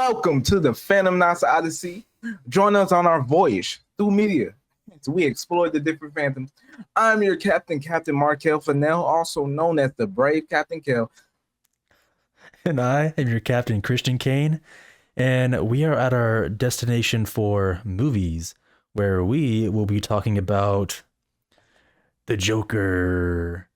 Welcome to the Phantom Nasa Odyssey. Join us on our voyage through media as we explore the different phantoms. I'm your captain, Captain Markel Fennell, also known as the Brave Captain Kell. And I am your captain, Christian Kane, and we are at our destination for movies, where we will be talking about the Joker.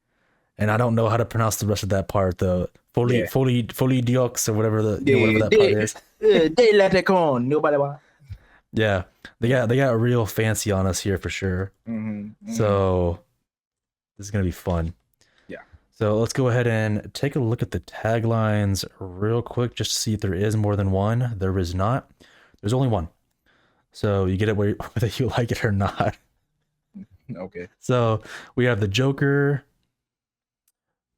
And I don't know how to pronounce the rest of that part, the Yeah, Folie Diox or whatever whatever yeah, that part is. they let it go on. Nobody want. Yeah, they got real fancy on us here for sure. So this is gonna be fun. Yeah. So let's go ahead and take a look at the taglines real quick, just to see if there is more than one. There is not. There's only one. So you get it whether you like it or not. Okay. So we have the Joker.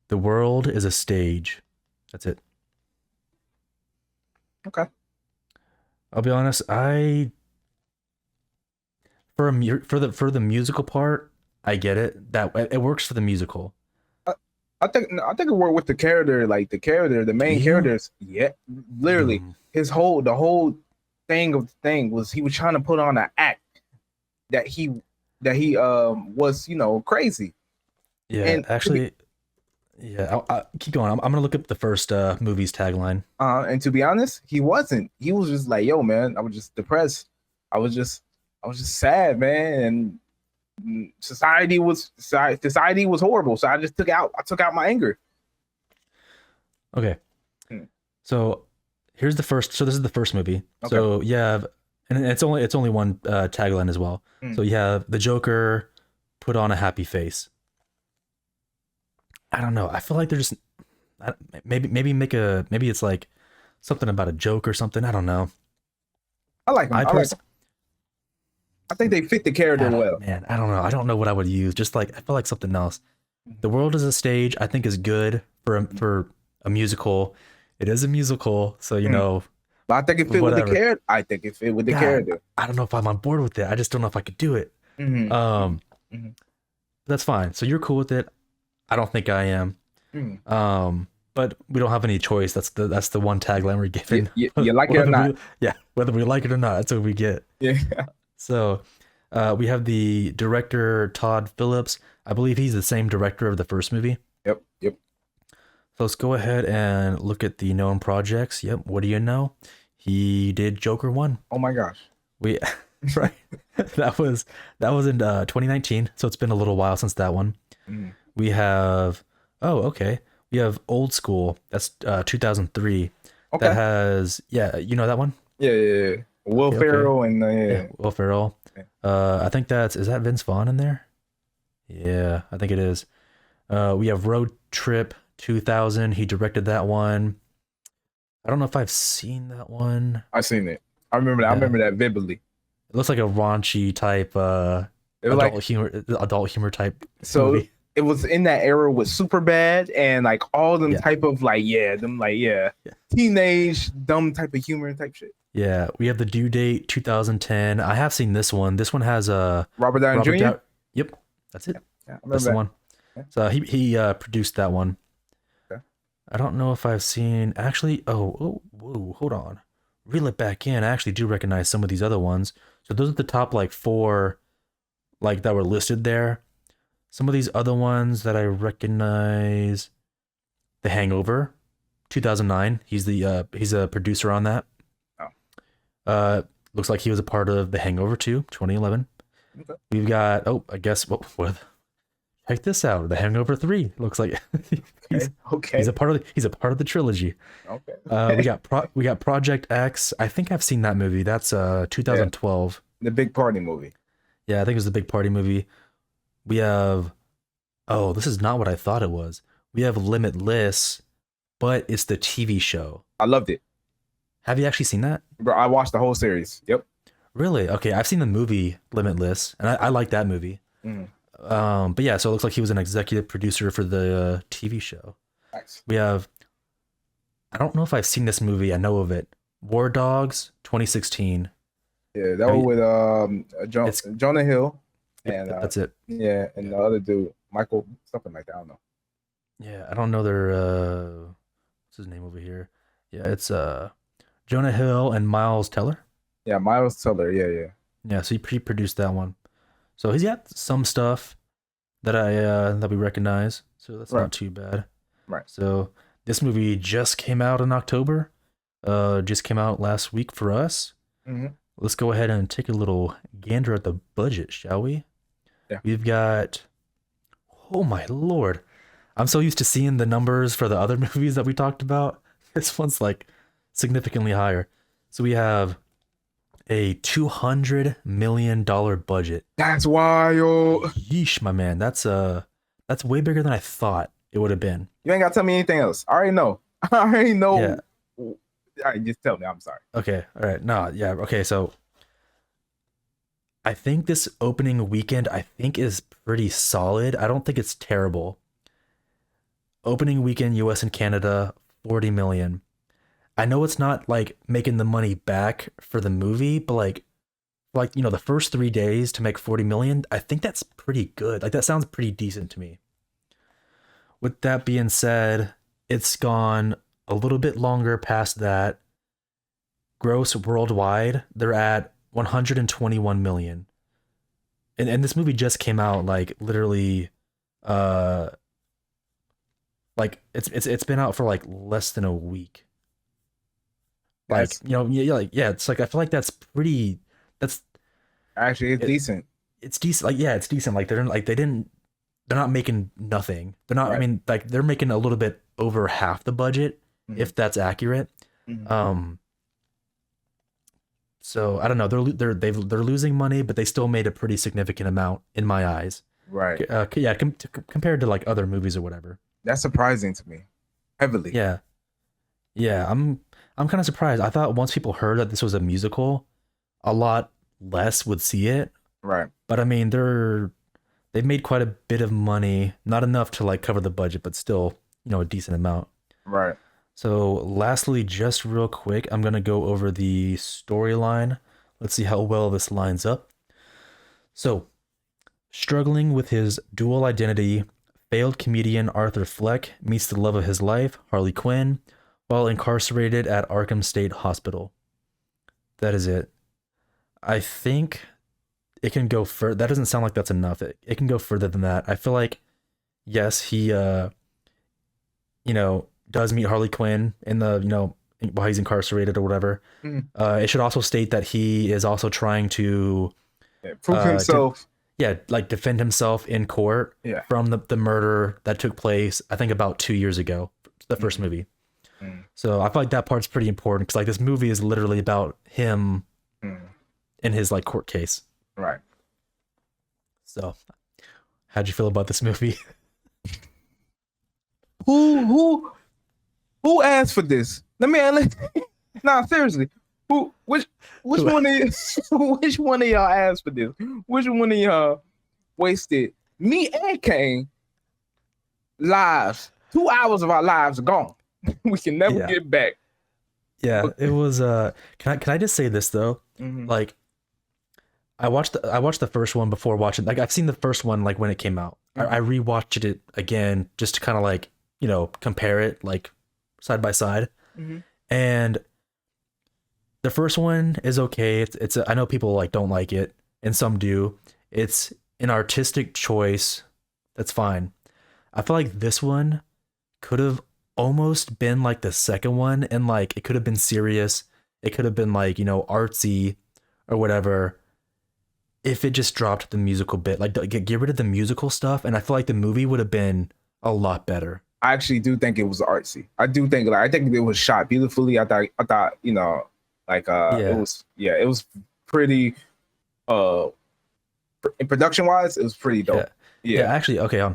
The world is a stage. That's it. Okay. I'll be honest. For the musical part, I get it. That it works for the musical. I think it worked with the character, the main characters. Yeah, literally, the whole thing of the thing was he was trying to put on an act that he was crazy. Yeah, And actually, yeah. I keep going. I'm gonna look up the first movie's tagline. and to be honest, he wasn't. He was just like, "Yo, man, I was just depressed. I was just sad, man." And society was horrible, so I took out my anger. Okay. Hmm. So here's the first. So this is the first movie. Okay. So you have, and it's only one tagline as well. So you have the Joker put on a happy face. I don't know. I feel like they're just maybe it's like something about a joke or something. I don't know. I like him. I think they fit the character well. Man, I don't know. I don't know what I would use. Just like I feel like something else. The world is a stage. I think is good for a musical. It is a musical, so But I think it fit with the whatever. character. I think it fit with the God, character. I don't know if I'm on board with it. I just don't know if I could do it. Mhm. Um, Mhm. that's fine. So you're cool with it. I don't think I am. But we don't have any choice. That's the one tagline we're given. You like it or not? Whether we like it or not, that's what we get. Yeah. So, we have the director Todd Phillips. I believe he's the same director of the first movie. Yep. Yep. So let's go ahead and look at the known projects. Yep. What do you know? He did Joker 1. Oh my gosh. We right. That was in 2019, so it's been a little while since that one. We have okay. We have Old School. That's 2003. Okay. That has you know that one? Yeah. Will Okay. Ferrell and Yeah, Will Ferrell. Okay. I think is that Vince Vaughn in there? Yeah, I think it is. We have Road Trip 2000. He directed that one. I don't know if I've seen that one. I've seen it. I remember that. I remember that vividly. It looks like a raunchy type It was adult humor type so movie. it was in that era with Superbad and like all them Yeah. type of teenage dumb type of humor type shit. Yeah, we have the Due Date 2010. I have seen this one. This one has Robert Downey Jr. Yep, that's it. Yeah, I remember That's the that. one. Yeah. So he produced that one. Okay. I don't know if I've seen actually. Whoa, hold on. Reel it back in. I actually do recognize some of these other ones. So those are the top like 4, like that were listed there. Some of these other ones that I recognize, The Hangover, 2009. He's a producer on that. Looks like he was a part of The Hangover 2, 2011. Okay. We've got I guess what check this out. The Hangover 3 looks like he's a part of the trilogy. Okay. We got Project X. I think I've seen that movie. That's 2012. The big party movie. Yeah, I think it was the big party movie. We have this is not what I thought it was. We have Limitless, but it's the TV show. I loved it. Have you actually seen that? Bro, I watched the whole series. Yep. Really? Okay, I've seen the movie Limitless, and I like that movie. But yeah, so it looks like he was an executive producer for the TV show. Nice. We have, I don't know if I've seen this movie. I know of it. War Dogs, 2016. Yeah, that was with Jonah Hill. And that's it. Yeah, and the other dude, Michael, something like that. I don't know. Yeah, I don't know their what's his name over here. Yeah, it's Jonah Hill and Miles Teller. Yeah, Miles Teller. Yeah, yeah. Yeah, so he pre-produced that one. So he's got some stuff that we recognize. So that's Right, not too bad. right. So this movie just came out in October. Just came out last week for us. Hmm. Let's go ahead and take a little gander at the budget, shall we? Yeah. We've got, oh my lord. I'm so used to seeing the numbers for the other movies that we talked about. This one's like significantly higher. So we have a $200 million budget. That's wild. Yeesh, my man. That's way bigger than I thought it would have been. You ain't gotta tell me anything else. I already know. I already know. Yeah. All right, just tell me. I'm sorry. Okay. All right. No, yeah. Okay. So I think this opening weekend, I think, is pretty solid. I don't think it's terrible. Opening weekend, US and Canada, 40 million. I know it's not like making the money back for the movie, but like the first 3 days to make 40 million, I think that's pretty good. Like that sounds pretty decent to me. With that being said, it's gone a little bit longer past that. Gross worldwide, they're at 121 million. And this movie just came out like literally uh like it's been out for like less than a week. Like, That's yeah, it's like I feel like that's actually it's it, decent. it's decent. Like, yeah, it's decent. Like they're not making nothing. They're not, I Right. mean, like they're making a little bit over half the budget, Mhm. if that's accurate. Mhm. So I don't know. They're losing money, but they still made a pretty significant amount in my eyes. Right. Yeah, compared to like other movies or whatever. That's surprising to me. Heavily. Yeah, yeah. I'm kind of surprised. I thought once people heard that this was a musical, a lot less would see it. Right. But I mean, they've made quite a bit of money, not enough to like cover the budget, but still, a decent amount. Right. So, lastly, just real quick, I'm gonna go over the storyline. Let's see how well this lines up. So, struggling with his dual identity, failed comedian Arthur Fleck meets the love of his life, Harley Quinn, while incarcerated at Arkham State Hospital. That is it. I think it can go further. That doesn't sound like that's enough. It can go further than that. I feel like, yes, he, does meet Harley Quinn in the, while he's incarcerated or whatever. Mhm. It should also state that he is also trying to, Yeah, prove to, himself. yeah, like defend himself in court Yeah. from the murder that took place, I think about 2 years ago, the first movie. Mm. So I feel like that part's pretty important because like this movie is literally about him Mm. in his like court case. Right. So how'd you feel about this movie? Who asked for this? Nah, seriously. Which one of which one of y'all asked for this? Which one of y'all wasted me and Kane lives? 2 hours of our lives are gone. We can never Yeah. get back. Yeah, it was can I just say this though? Mhm. Like I watched the first one before watching, like I've seen the first one like when it came out. I rewatched it again just to kind of like, compare it like side by side. Mhm. And the first one is okay. I know people like don't like it and some do. It's an artistic choice. That's fine. I feel like this one could have almost been like the second one, and like it could have been serious. It could have been like, artsy or whatever if it just dropped the musical bit. Like get rid of the musical stuff, and I feel like the movie would have been a lot better. I actually do think it was artsy. I do think I think it was shot beautifully. I thought it was pretty in production wise, it was pretty dope. Yeah. Yeah. Actually, okay,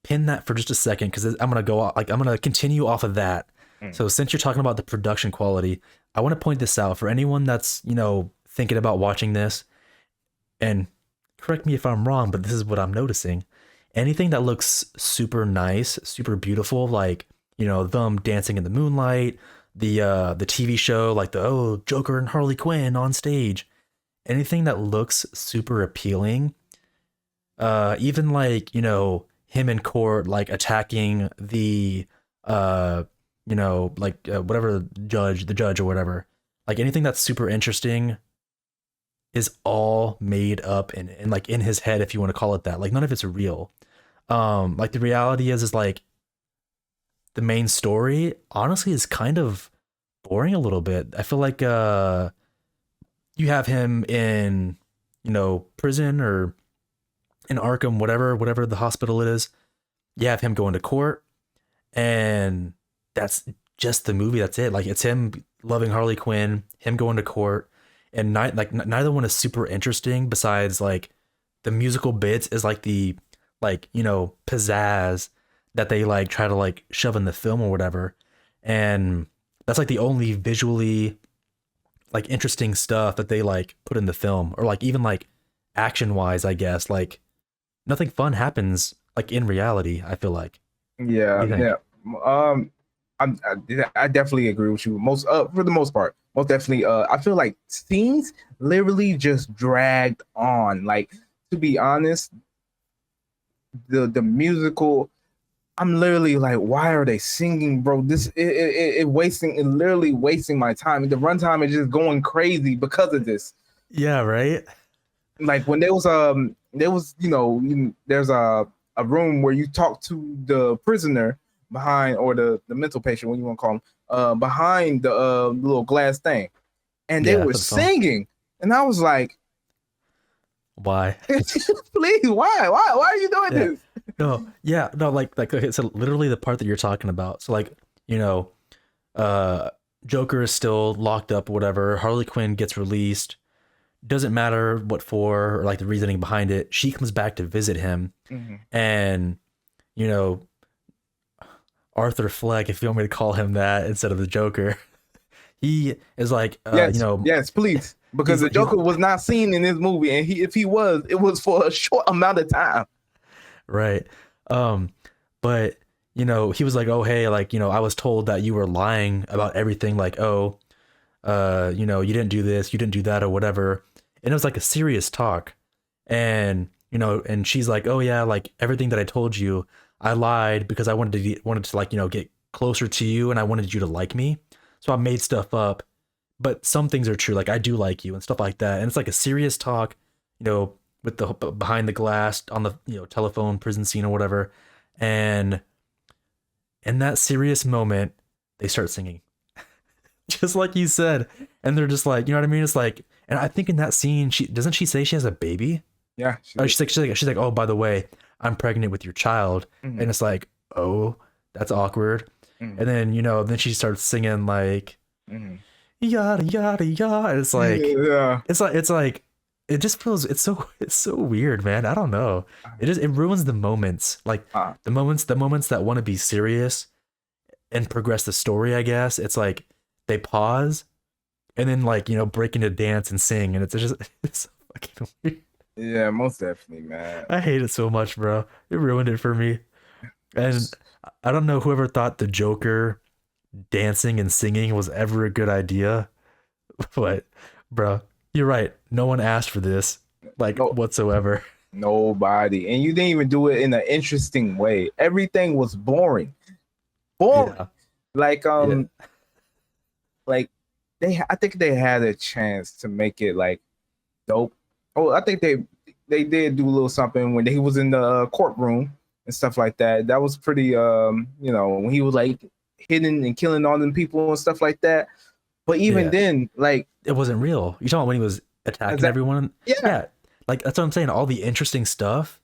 pin that for just a second because I'm gonna continue off of that. So since you're talking about the production quality, I want to point this out for anyone that's thinking about watching this, and correct me if I'm wrong, but this is what I'm noticing. Anything that looks super nice, super beautiful, like them dancing in the moonlight, the TV show, like the Joker and Harley Quinn on stage, anything that looks super appealing, even like him in court, like attacking the like whatever the judge or whatever, like anything that's super interesting is all made up and like in his head, if you want to call it that. Like none of it's real. Like the reality is like the main story honestly is kind of boring a little bit. I feel like you have him in prison or in Arkham, whatever the hospital it is. You have him going to court, and that's just the movie. That's it. Like it's him loving Harley Quinn, him going to court, and neither one is super interesting. Besides, like the musical bits is like the pizzazz that they like try to like shove in the film or whatever, and that's like the only visually like interesting stuff that they like put in the film, or like even like action wise, I guess like nothing fun happens like in reality. I feel like. What Yeah, do you think? yeah. I definitely agree with you. Most for the most part, most definitely. I feel like scenes literally just dragged on. Like to be honest, the musical. I'm literally like, why are they singing, bro? This it literally wasting my time. The runtime is just going crazy because of this. Yeah, right. Like when there was there's a room where you talk to the prisoner behind, or the mental patient, what you want to call him, behind the little glass thing, and they Yeah, were for the phone. singing, and I was like, Why? please, why are you doing Yeah. this? No, yeah, no, like okay, so literally the part that you're talking about. So like, you know, uh Joker is still locked up, whatever. Harley Quinn gets released. Doesn't matter what for, or like the reasoning behind it. She comes back to visit him, Mhm. and you know, Arthur Fleck, if you want me to call him that instead of the Joker, he is like Yes, yes, please, because the he's Joker was not seen in this movie, and if he was, it was for a short amount of time. right. Um, but he was like, "Oh, hey, like, I was told that you were lying about everything, like, oh, you didn't do this, you didn't do that, or whatever." And it was like a serious talk. And, and she's like, "Oh yeah, like everything that I told you, I lied because I wanted to like, get closer to you and I wanted you to like me. So I made stuff up, but some things are true, like I do like you and stuff like that." And it's like a serious talk, with the behind the glass on the telephone prison scene or whatever. And in that serious moment, they start singing, just like you said, and they're just like, you know what I mean? It's like, and I think in that scene, she say she has a baby? Yeah, Oh, she's like, oh, by the way, I'm pregnant with your child, mhm, and it's like, oh, that's awkward. mhm, And then then she starts singing like mhm. yada yada yada. And Yeah. it's like it just feels it's so weird, man. I don't know. It ruins the moments, like Uh, the moments that want to be serious and progress the story. I guess it's like they pause and then like break into dance and sing, and it's just it's so fucking weird. yeah, most definitely, man. I hate it so much, bro. It ruined it for me. And I don't know whoever thought the Joker dancing and singing was ever a good idea, but bro, you're right. No one asked for this, like No, whatsoever. nobody, and you didn't even do it in an interesting way. Everything was boring, boring. Yeah, Like yeah, like I think they had a chance to make it like dope. Oh, I think they did do a little something when he was in the courtroom and stuff like that. That was pretty when he was like hitting and killing all them people and stuff like that. But even yeah. then, like It wasn't real. You talking about when he was attacking exactly, everyone? yeah. Yeah, like that's what I'm saying. All the interesting stuff,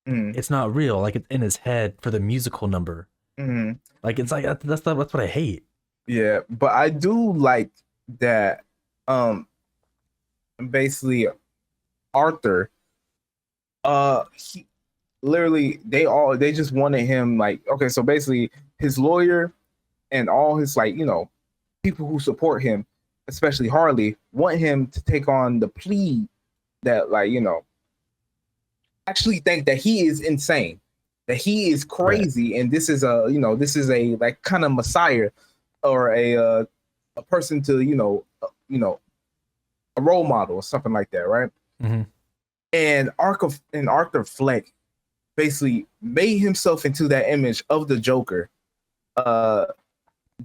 Mm, it's not real. Like it's in his head for the musical number. mm, Like it's like that's what I hate. yeah, but I do like that um basically Arthur he literally they just wanted him like, okay, so basically his lawyer and all his like people who support him, especially Harley, want him to take on the plea that like actually think that he is insane, that he is Right. crazy, and this is a like kind of messiah, or a person to a role model or something like that, right? Hmm. And Arthur Fleck basically made himself into that image of the Joker, uh,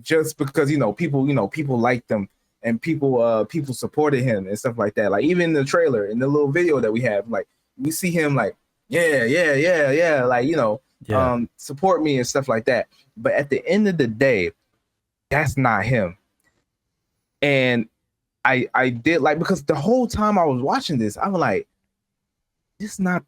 just because people liked them and people supported him and stuff like that. Like even in the trailer, in the little video that we have, like we see him like yeah, like Yeah. support me and stuff like that. But at the end of the day, that's not him. And I did like, because the whole time I was watching this, I'm like, this is not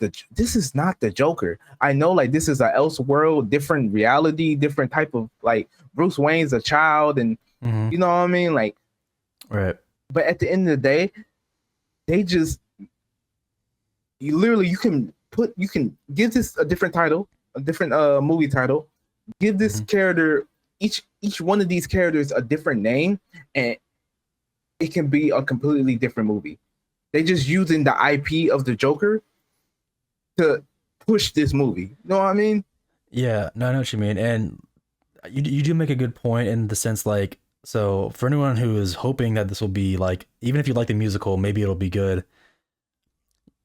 the Joker. I know, like, this is a Elseworld, different reality, different type of, like, Bruce Wayne's a child, and you know what I mean, like, right. But at the end of the day, they just you can give this a different title, a different movie title, give this character, each one of these characters a different name, and it can be a completely different movie. They just using the IP of the Joker to push this movie. You know what I mean? Yeah, no, I know what you mean. And you do make a good point in the sense, like, so for anyone who is hoping that this will be like, even if you like the musical, maybe it'll be good.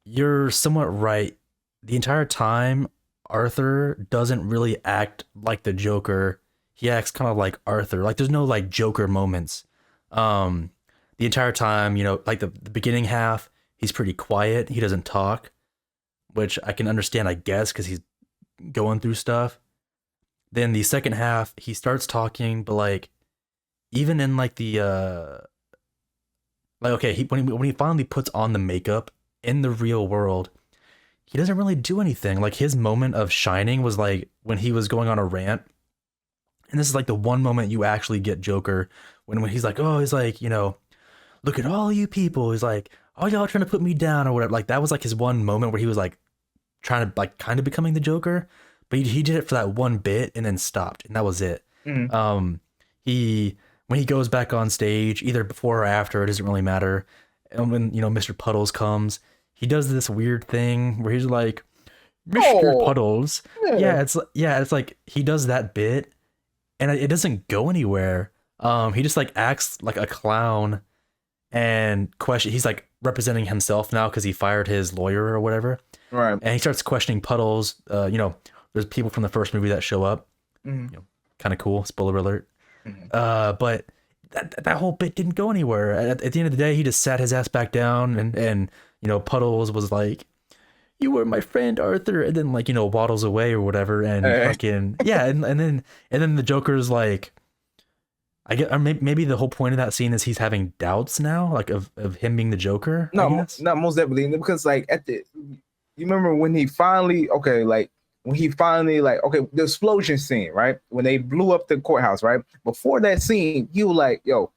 You're somewhat right. The entire time, Arthur doesn't really act like the Joker. He acts kind of like Arthur. Like there's no like Joker moments. The entire time, like the beginning half, he's pretty quiet. He doesn't talk, which I can understand, I guess, because he's going through stuff. Then the second half, he starts talking, but like even in like the like, okay, when he finally puts on the makeup in the real world, he doesn't really do anything. Like his moment of shining was like when he was going on a rant. And this is like the one moment you actually get Joker when he's like, oh, he's like, look at all you people. He's like, oh, y'all trying to put me down or whatever. Like that was like his one moment where he was like trying to like kind of becoming the Joker, but he did it for that one bit and then stopped, and that was it. He when he goes back on stage, either before or after, it doesn't really matter. And when Mr. Puddles comes, he does this weird thing where he's like, Mr. Puddles. Yeah, it's like he does that bit, and it doesn't go anywhere. He just like acts like a clown and he's like representing himself now because he fired his lawyer or whatever. Right. And he starts questioning Puddles. There's people from the first movie that show up. Kind of cool. Spoiler alert. But that whole bit didn't go anywhere. At the end of the day, he just sat his ass back down, and Puddles was like, "You were my friend, Arthur," and then like waddles away or whatever, and fucking and then the Joker's like, I get, or maybe the whole point of that scene is he's having doubts now, like of him being the Joker. No, not most definitely, because like you remember when he finally the explosion scene, right? When they blew up the courthouse, right? Before that scene, he was like, yo,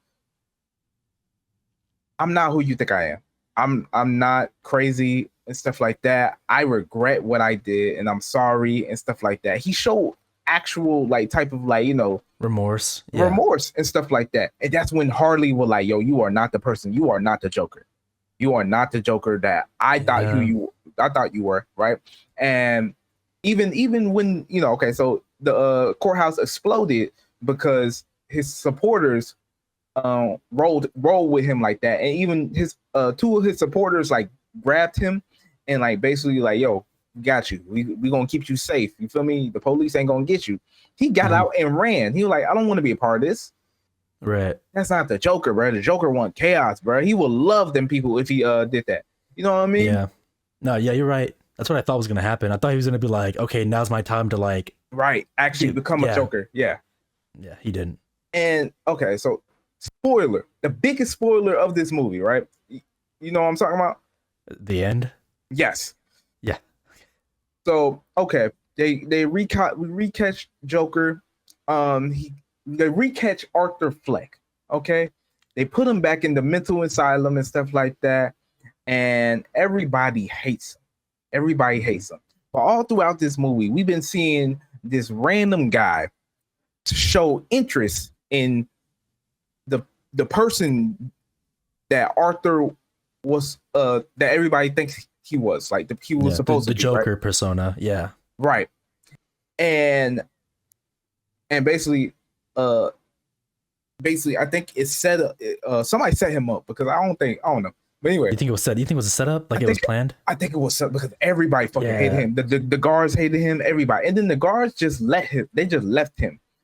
I'm not who you think I am. I'm not crazy and stuff like that. I regret what I did and I'm sorry and stuff like that. He showed actual like type of like, remorse and stuff like that. And that's when Harley was like, yo, you are not the person. You are not the Joker. You are not the Joker that I thought I thought you were, right? And even when so the courthouse exploded because his supporters rolled with him like that, and even his two of his supporters like grabbed him and like basically like, yo, got you, we gonna keep you safe, you feel me, the police ain't gonna get you. He got out and ran. He was like, I don't want to be a part of this. Right. That's not the Joker, bro. The Joker want chaos, bro. He would love them people if he did that. You know what I mean? Yeah. No, yeah, you're right. That's what I thought was gonna happen. I thought he was gonna be like, okay, now's my time to like actually become a Joker. Yeah, he didn't. And okay, so spoiler, the biggest spoiler of this movie, right? You know what I'm talking about? The end? Yes. Yeah. So okay, they recatch Joker. They recatch Arthur Fleck. Okay, they put him back in the mental asylum and stuff like that, and everybody hates him. Everybody hates him. But all throughout this movie, we've been seeing this random guy show interest in the person that Arthur was, that everybody thinks he was, like he was supposed to be, the Joker right? persona. Yeah. Right. And basically, I think it's set up. Somebody set him up because I don't know. But anyway, You think it was a setup? Like it was planned? I think it was set because everybody fucking hated him. The guards hated him. Everybody, and then the guards just let him. They just left him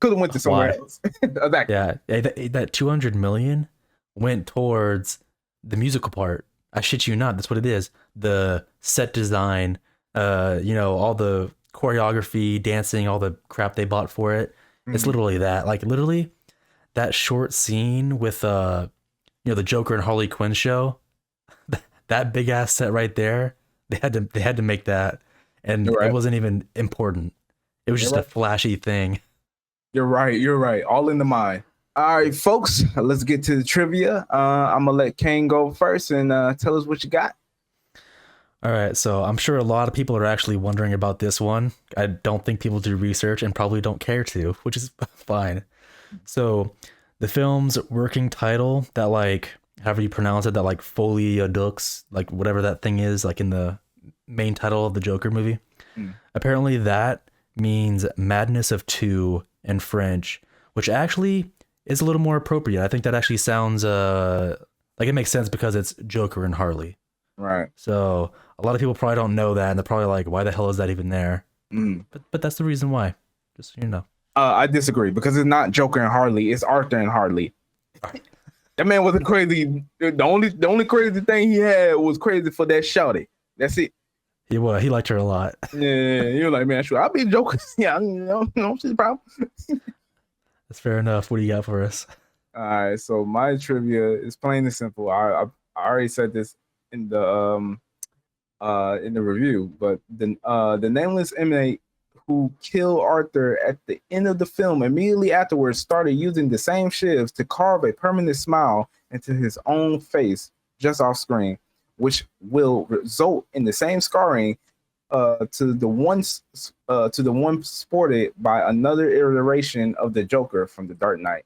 Could have went to somewhere Why? else. Exactly. Yeah, that 200 million went towards the musical part. I shit you not, that's what it is. The set design, all the choreography, dancing, all the crap they bought for it. It's Mhm. literally that. Like literally that short scene with the Joker and Harley Quinn show. That big ass set right there. They had to make that, and You're it right. wasn't even important. It was You're just a right. flashy thing. You're right. You're right. All in the mind. All right, folks. Let's get to the trivia. I'm gonna let Kane go first and tell us what you got. All right, so I'm sure a lot of people are actually wondering about this one. I don't think people do research and probably don't care to, which is fine. So, the film's working title, that like however you pronounce it, that like Folie Dux, like whatever that thing is, like in the main title of the Joker movie. Mm, Apparently, that means Madness of Two in French, which actually is a little more appropriate. I think that actually sounds like it makes sense because it's Joker and Harley. right. So a lot of people probably don't know that, and they're probably like, "Why the hell is that even there?" Mm. But that's the reason why. Just so you know. I disagree because it's not Joker and Harley. It's Arthur and Harley. That man wasn't crazy. The only crazy thing he had was crazy for that shouty. That's it. He liked her a lot. Yeah, you're like, man, sure, I'll be Joker. Yeah, no, see the problem. That's fair enough. What do you got for us? All right, so my trivia is plain and simple. I already said this in the review, but the nameless inmate who killed Arthur at the end of the film immediately afterwards started using the same shivs to carve a permanent smile into his own face just off screen, which will result in the same scarring to the one sported by another iteration of the Joker from the Dark Knight.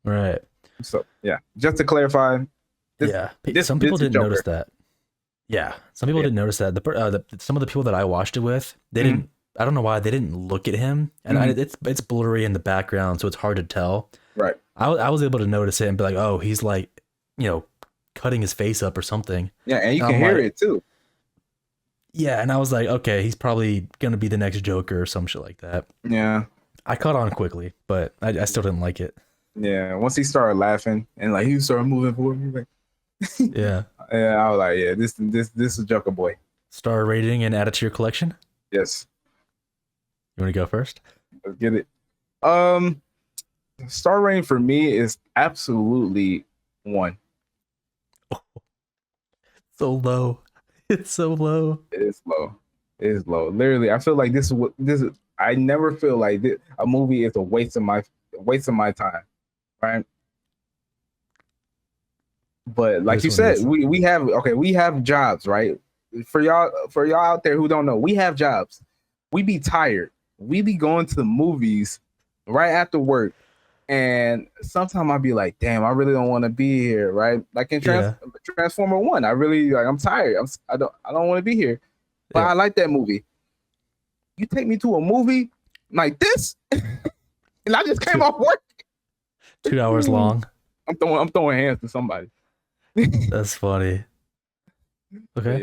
Right. So yeah, just to clarify, Yeah. Some people this is didn't Joker. notice that. Yeah. Some people Yeah. didn't notice that. Some of the people that I watched it with, they Mhm. didn't. I don't know why they didn't look at him, and Mhm. it's blurry in the background, so it's hard to tell. Right. I was able to notice it and be like, oh, he's like, cutting his face up or something. Yeah, and you And can I'm hear like, it too. yeah, and I was like, okay, he's probably gonna be the next Joker or some shit like that. Yeah. I caught on quickly, but I still didn't like it. Yeah. Once he started laughing and like he started moving forward, he was like, Yeah. yeah, I was like, yeah, this is Joker boy. Star rating and add it to your collection. Yes. You want to go first? Let's get it. Um Star rating for me is absolutely 1. So low. It's so low. It is low. It is low. Literally, I feel like this is. I never feel like a movie is a waste of my time, right? But like This you one said, is. we have jobs, right? For y'all out there who don't know, we have jobs. We be tired. We be going to the movies right after work, and sometimes I'll be like, damn, I really don't want to be here, right? Like in Yeah. Transformer One, I really like. I'm tired. I don't want to be here, but Yeah. I like that movie. You take me to a movie like this, and I just came off work. 2 hours long. I'm throwing hands to somebody. That's funny. Okay.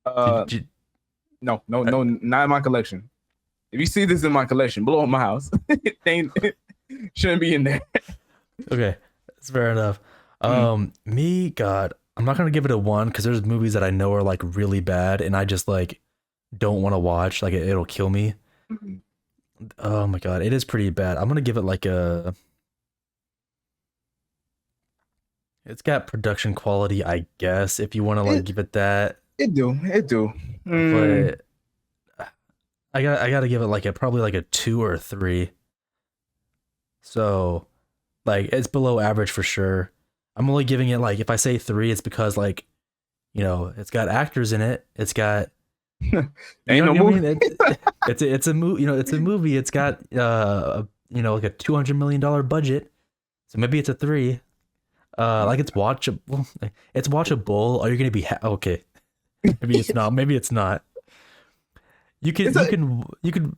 Yeah. Did you, No, not in my collection. If you see this in my collection, blow up my house. It shouldn't be in there. okay. That's fair enough. God, I'm not gonna give it a 1 because there's movies that I know are like really bad and I just like don't want to watch. Like it'll kill me. Oh my god, it is pretty bad. I'm gonna give it like a. It's got production quality, I guess, if you want to like give it that. It do. But I gotta give it like probably like a 2 or a 3. So like it's below average for sure. I'm only giving it like if I say 3, it's because like it's got actors in it. It's got Ain't no what I movie. mean? It's a movie. It's a movie. It's got like a $200 million budget. So maybe it's a 3. Like it's watchable. It's watchable. Are you gonna be okay? Maybe it's not. Maybe it's not. You can.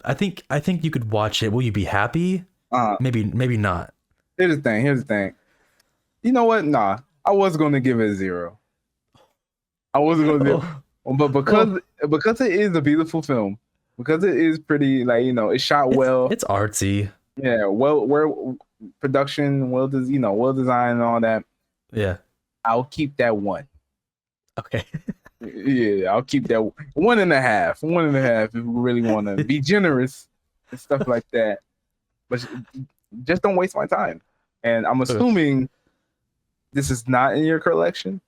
I think you could watch it. Will you be happy? Maybe not. Here's the thing. You know what? Nah, I was gonna give it a 0. I wasn't gonna do, but because it is a beautiful film, because it is pretty, like it's shot well. It's artsy. Yeah, well production, well designed and all that. Yeah. I'll keep that one. Okay. Yeah, I'll keep that 1.5. 1.5 if we really want to be generous and stuff like that. But just don't waste my time. And I'm Okay. assuming this is not in your collection.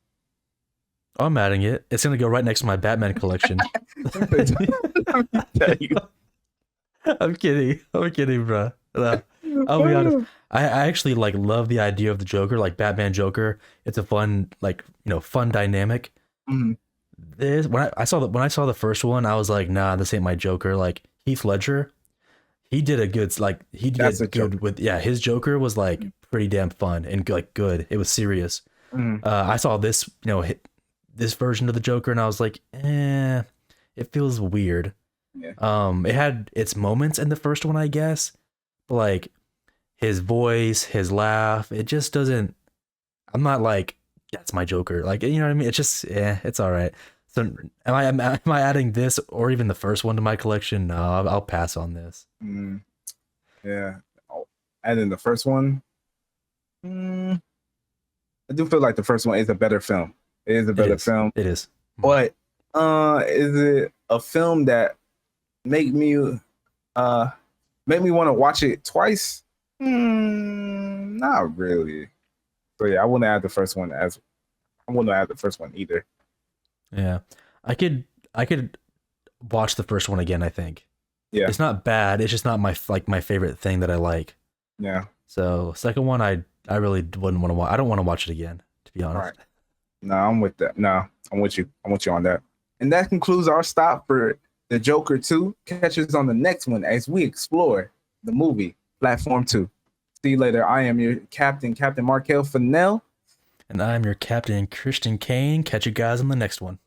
I'm adding it. It's gonna go right next to my Batman collection. Let me tell you. I'm kidding. I'm kidding, bro. No, I'll be honest. I actually like love the idea of the Joker, like Batman Joker. It's a fun, like, fun dynamic. Mhm. This when I saw the first one, I was like, nah, this ain't my Joker. Like Heath Ledger, he That's a did joke. good with, yeah, his Joker was like pretty damn fun and like good. It was serious. Mhm. I saw this, this version of the Joker, and I was like, it feels weird. Yeah. It had its moments in the first one, I guess, but like his voice, his laugh, it just doesn't. I'm not like that's my Joker. Like, you know what I mean? It's just, it's all right. So am I adding this or even the first one to my collection? No, I'll pass on this. Mm, yeah. Oh, and then the first one, mm, I do feel like the first one is a better film. It is a It better is. film. It is. But is it a film that make me uh make me want to watch it twice? Not really. So yeah, I wouldn't add the first one either. Yeah, I could watch the first one again. I think Yeah, it's not bad. It's just not my favorite thing that I like. yeah. So second one, I really wouldn't want to watch. I don't want to watch it again, to be All right. honest. No, I'm with that. No, I'm with you. I'm with you on that. And that concludes our stop for the Joker 2. Catch us on the next one as we explore the movie Platform 2. See you later. I am your captain, Captain Markel Fennell. And I'm your captain, Christian Kane. Catch you guys on the next one.